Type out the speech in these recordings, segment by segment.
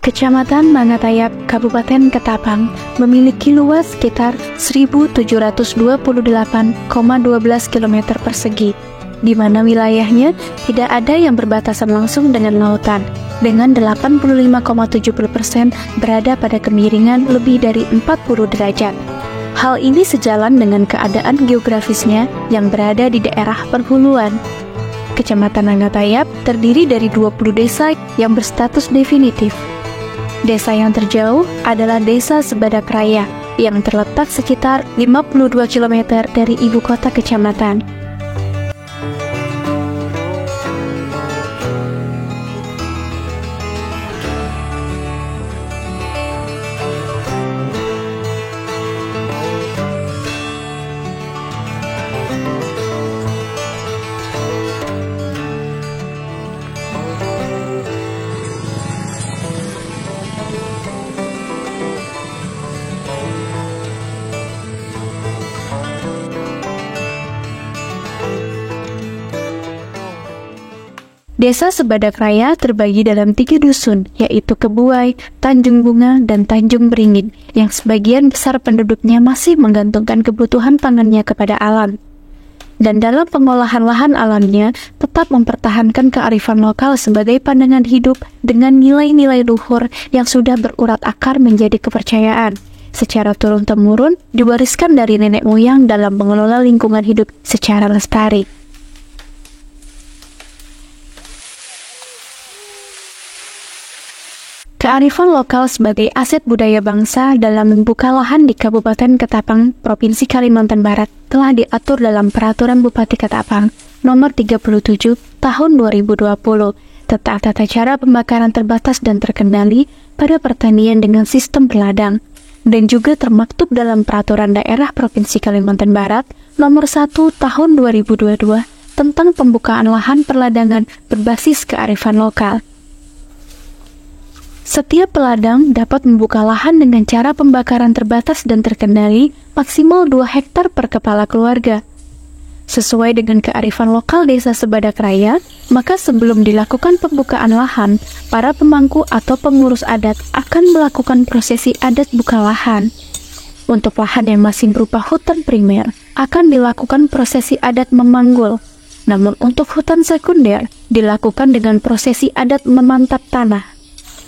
Kecamatan Mangatayap, Kabupaten Ketapang, memiliki luas sekitar 1.728,12 km persegi, di mana wilayahnya tidak ada yang berbatasan langsung dengan lautan, dengan 85,70% berada pada kemiringan lebih dari 40 derajat. Hal ini sejalan dengan keadaan geografisnya yang berada di daerah perhuluan. Kecamatan Mangatayap terdiri dari 20 desa yang berstatus definitif. Desa yang terjauh adalah Desa Sebadak Raya yang terletak sekitar 52 km dari ibu kota kecamatan. Desa Sebadak Raya terbagi dalam 3 dusun, yaitu Kebuai, Tanjung Bunga, dan Tanjung Beringin, yang sebagian besar penduduknya masih menggantungkan kebutuhan pangannya kepada alam. Dan dalam pengolahan lahan alamnya, tetap mempertahankan kearifan lokal sebagai pandangan hidup dengan nilai-nilai luhur yang sudah berurat akar menjadi kepercayaan. Secara turun-temurun, diwariskan dari nenek moyang dalam mengelola lingkungan hidup secara lestari. Kearifan lokal sebagai aset budaya bangsa dalam membuka lahan di Kabupaten Ketapang, Provinsi Kalimantan Barat telah diatur dalam Peraturan Bupati Ketapang Nomor 37 Tahun 2020 tentang tata cara pembakaran terbatas dan terkendali pada pertanian dengan sistem berladang, dan juga termaktub dalam Peraturan Daerah Provinsi Kalimantan Barat Nomor 1 Tahun 2022 tentang pembukaan lahan perladangan berbasis kearifan lokal. Setiap peladang dapat membuka lahan dengan cara pembakaran terbatas dan terkendali maksimal 2 hektar per kepala keluarga. Sesuai dengan kearifan lokal Desa Sebadak Raya, maka sebelum dilakukan pembukaan lahan, para pemangku atau pengurus adat akan melakukan prosesi adat buka lahan. Untuk lahan yang masih berupa hutan primer, akan dilakukan prosesi adat memanggul. Namun untuk hutan sekunder, dilakukan dengan prosesi adat memantap tanah.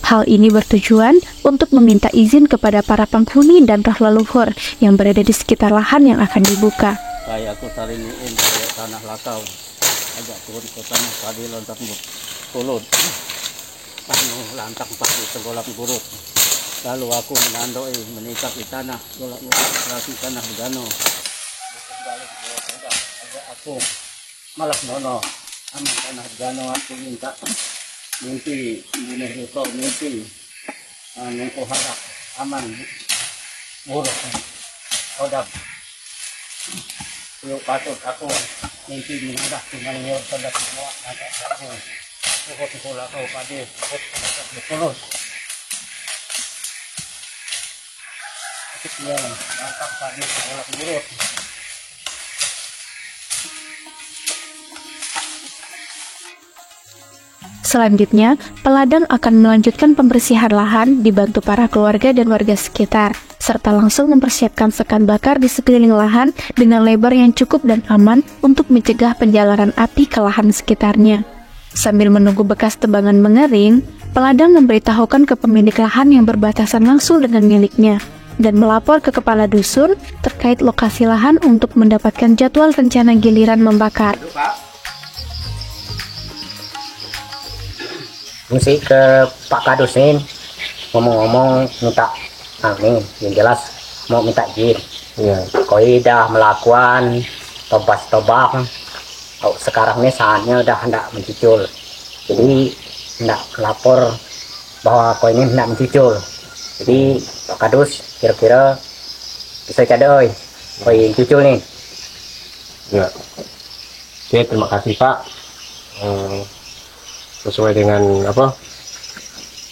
Hal ini bertujuan untuk meminta izin kepada para penghuni dan roh leluhur yang berada di sekitar lahan yang akan dibuka. Kayak aku sariniin kayak tanah lakau, agak turun ke tanah tadi loncat kulut, lantang pagi segolak burut. Lalu aku menandoi menikah di tanah, golak lagi tanah begano. Balik agak aku malah nono, aman tanah begano aku minta. Mimpi bunuh itu mimpi nengko harap aman buruk odap yuk patut aku mimpi mengadak dengan liur sedap semua agak langsung pukul sekolah kau padi berpulus ya mantap padi sekolah buruk. Selanjutnya, peladang akan melanjutkan pembersihan lahan dibantu para keluarga dan warga sekitar, serta langsung mempersiapkan sekat bakar di sekeliling lahan dengan lebar yang cukup dan aman untuk mencegah penjalaran api ke lahan sekitarnya. Sambil menunggu bekas tebangan mengering, peladang memberitahukan ke pemilik lahan yang berbatasan langsung dengan miliknya, dan melapor ke kepala dusun terkait lokasi lahan untuk mendapatkan jadwal rencana giliran membakar. Mesti ke Pak Kadusin ngomong-ngomong minta yang jelas mau minta izin. Ya. Koi dah melakukan tobas-tobak. Sekarang ini saatnya udah hendak mencicul. Jadi hendak lapor bahwa koi ini hendak mencicul. Jadi Pak Kadus kira-kira bisa cadoi koi mencicul nih. Ya. Oke, terima kasih Pak. Sesuai dengan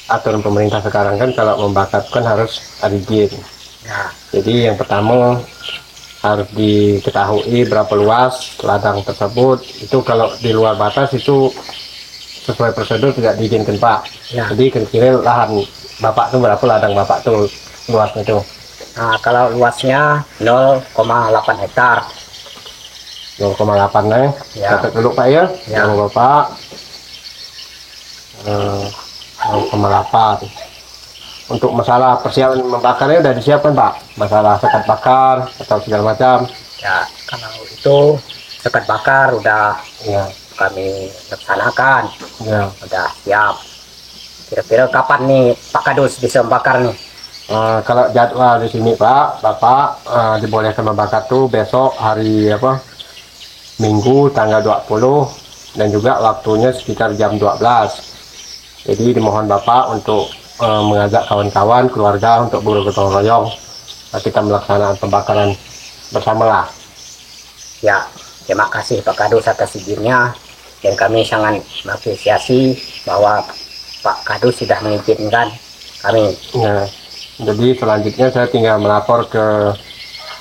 aturan pemerintah sekarang kan kalau membakar kan harus ada izin. Ya. Jadi yang pertama harus diketahui berapa luas ladang tersebut. Itu kalau di luar batas itu sesuai prosedur tidak diizinkan Pak. Ya. Jadi kira-kira lahan bapak tuh berapa ladang bapak tuh luasnya tuh? Nah, kalau luasnya 0,8 hektar. 0,8 nih. Ya. Catat dulu Pak ya. Ya. Nama bapak 0,8. Untuk masalah persiapan membakarnya udah disiapkan Pak? Masalah sekat bakar atau segala macam? Ya, kalau itu sekat bakar udah Ya. kami laksanakan, Ya. udah siap. Kira-kira kapan nih Pak Kadus bisa membakar nih? Kalau jadwal di sini Pak, Bapak dibolehkan membakar tuh besok hari apa? Minggu tanggal 20 dan juga waktunya sekitar jam 12. Jadi dimohon Bapak untuk mengajak kawan-kawan keluarga untuk bergotong royong kita melaksanakan pembakaran bersama lah. Ya, terima kasih Pak Kadus atas izinnya, dan kami sangat mengapresiasi bahwa Pak Kadus sudah mengizinkan kami. Ya, jadi selanjutnya saya tinggal melapor ke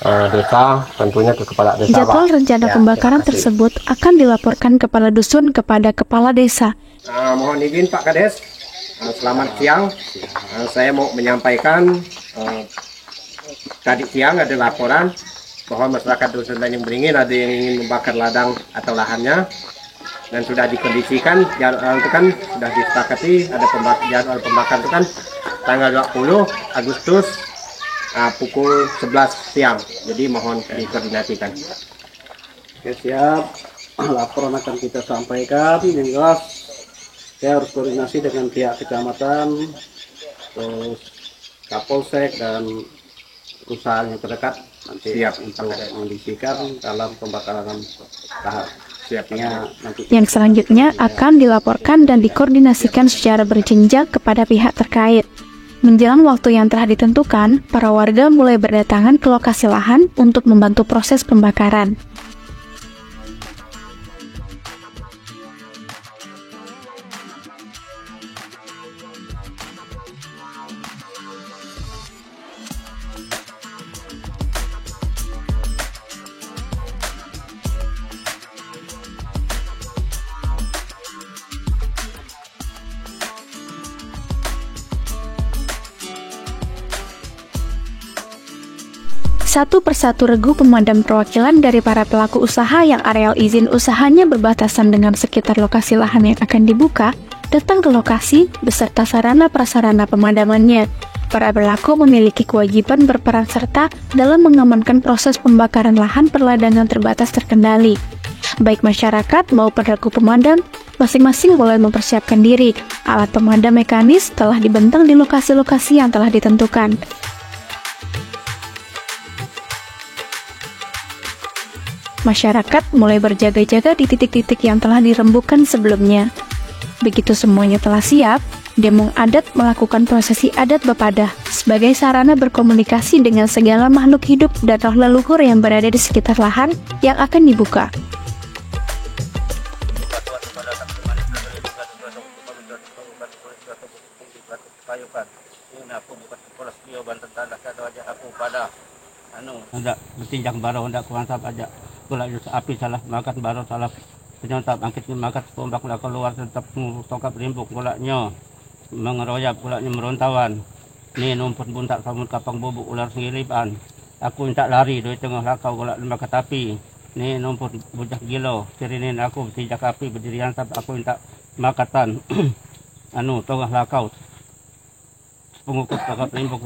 desa, tentunya ke kepala desa Jadwal Pak. rencana Ya, pembakaran terima kasih. tersebut akan dilaporkan kepala dusun kepada kepala desa. Mohon izin Pak Kades, selamat siang. Saya mau menyampaikan tadi siang ada laporan bahwa masyarakat dusun Tanjung Beringin ada yang ingin membakar ladang atau lahannya, dan sudah dikondisikan jadwal itu kan sudah disepakati ada jadwal pembakaran itu kan tanggal 20 Agustus pukul 11 siang. Jadi mohon dikoordinasikan. Oke, siap. Laporan akan kita sampaikan. Yang jelas saya harus koordinasi dengan pihak kecamatan, terus Kapolsek dan perusahaan yang terdekat nanti Siap. untuk mengondisikan dalam pembakaran tahap siapnya nanti. Yang selanjutnya akan dilaporkan dan dikoordinasikan secara berjenjang kepada pihak terkait. Menjelang waktu yang telah ditentukan, para warga mulai berdatangan ke lokasi lahan untuk membantu proses pembakaran. Satu persatu regu pemadam perwakilan dari para pelaku usaha yang areal izin usahanya berbatasan dengan sekitar lokasi lahan yang akan dibuka, datang ke lokasi beserta sarana prasarana pemadamannya. Para pelaku memiliki kewajiban berperan serta dalam mengamankan proses pembakaran lahan perladangan terbatas terkendali. Baik masyarakat maupun regu pemadam, masing-masing mulai mempersiapkan diri. Alat pemadam mekanis telah dibentang di lokasi-lokasi yang telah ditentukan. Masyarakat mulai berjaga-jaga di titik-titik yang telah dirembukan sebelumnya. Begitu semuanya telah siap, Demong Adat melakukan prosesi adat Bapadah sebagai sarana berkomunikasi dengan segala makhluk hidup dan roh leluhur yang berada di sekitar lahan yang akan dibuka. Hendak bertinjak baro, hendak kuansap aja. Kulak api salah makan baro salah penyantap angkit makan pombak nak keluar tetap tokap rimbuk kulaknya mengeroyap kulaknya merontawan. Ni numput buntak samut kapang bubuk ular sengilipan. Aku minta lari dari tengah lakau kulak makan api. Ni numput bujak gilo cirinin aku bertinjak api berdiri ansap aku minta makatan tengah lakau pengukut tokap rimbuk.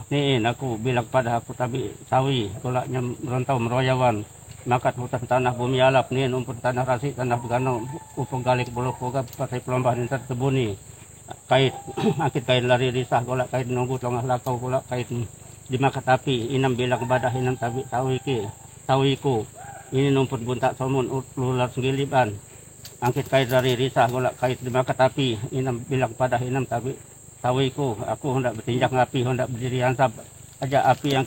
Niin aku bilang pada aku tabi sawi kulaknya merontau meroyawan. Makat hutan tanah bumi alap nih umpun tanah rasik tanah begano upung galik bulu koga pakai pelombah nintar tebuni kait akit kait lari risah golak kait nunggu tengah lakau golak kait dimakat api inam bilang badah inam tabi tawiku ini numpun buntak somun ular senggiliban angkit kait lari risah golak kait dimakat api inam bilang badah inam tabi tawiku aku hendak bertinjak api hendak berdiri ansap aja api yang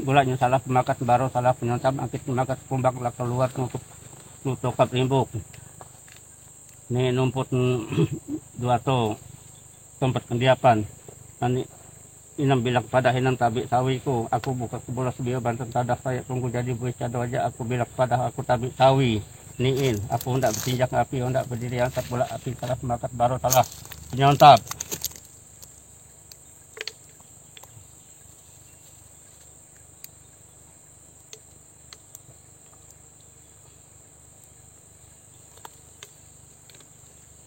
gulanya salah pemakat baru salah penyontam angkit pemakat kumbang lah keluar nutup rimbuk ini numput dua to tempat kendiapan ini inam bilang pada hinam tabi sawiku aku buka kebolas bio banten tadah saya tunggu jadi buih cado aja aku bilang pada aku tabi sawi niin aku hendak bertinjak api hendak berdiri angkat bola api salah pemakat baru salah penyontam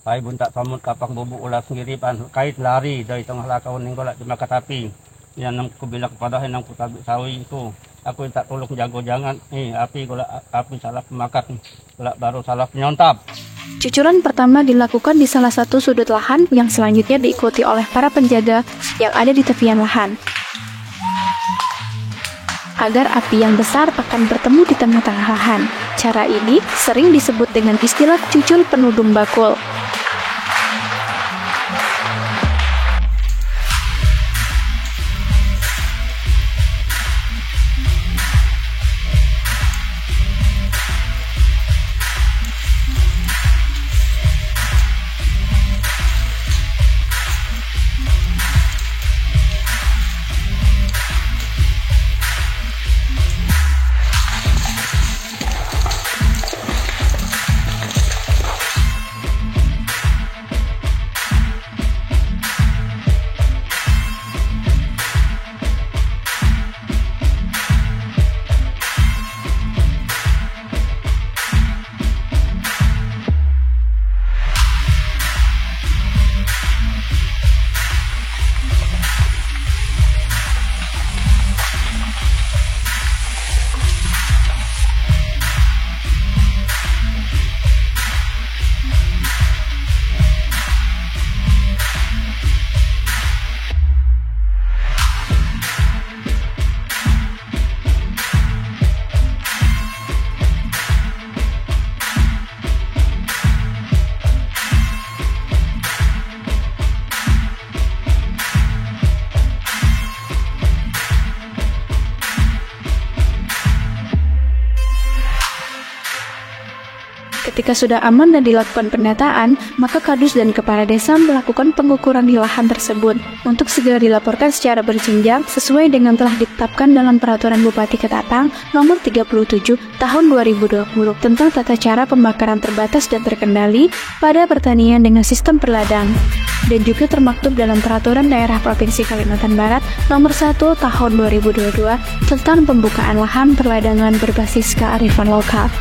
Pai buntak samut kapak bubuk ulas ngiripan kait lari dari tengah lakau ning golak di makatapi. Yang nang kubila kepada henang putabik sawi itu. Aku tak tolong jago jangan api golak api salah pemakan golak baru salah penyontap. Cucuran pertama dilakukan di salah satu sudut lahan yang selanjutnya diikuti oleh para penjaga yang ada di tepian lahan. Agar api yang besar akan bertemu di tengah-tengah lahan. Cara ini sering disebut dengan istilah cucul penudung bakul. Ketika sudah aman dan dilakukan pendataan, maka kadus dan kepala desa melakukan pengukuran di lahan tersebut untuk segera dilaporkan secara berjenjang sesuai dengan telah ditetapkan dalam Peraturan Bupati Ketapang Nomor 37 Tahun 2020 tentang tata cara pembakaran terbatas dan terkendali pada pertanian dengan sistem perladang, dan juga termaktub dalam Peraturan Daerah Provinsi Kalimantan Barat Nomor 1 Tahun 2022 tentang pembukaan lahan perladangan berbasis kearifan lokal.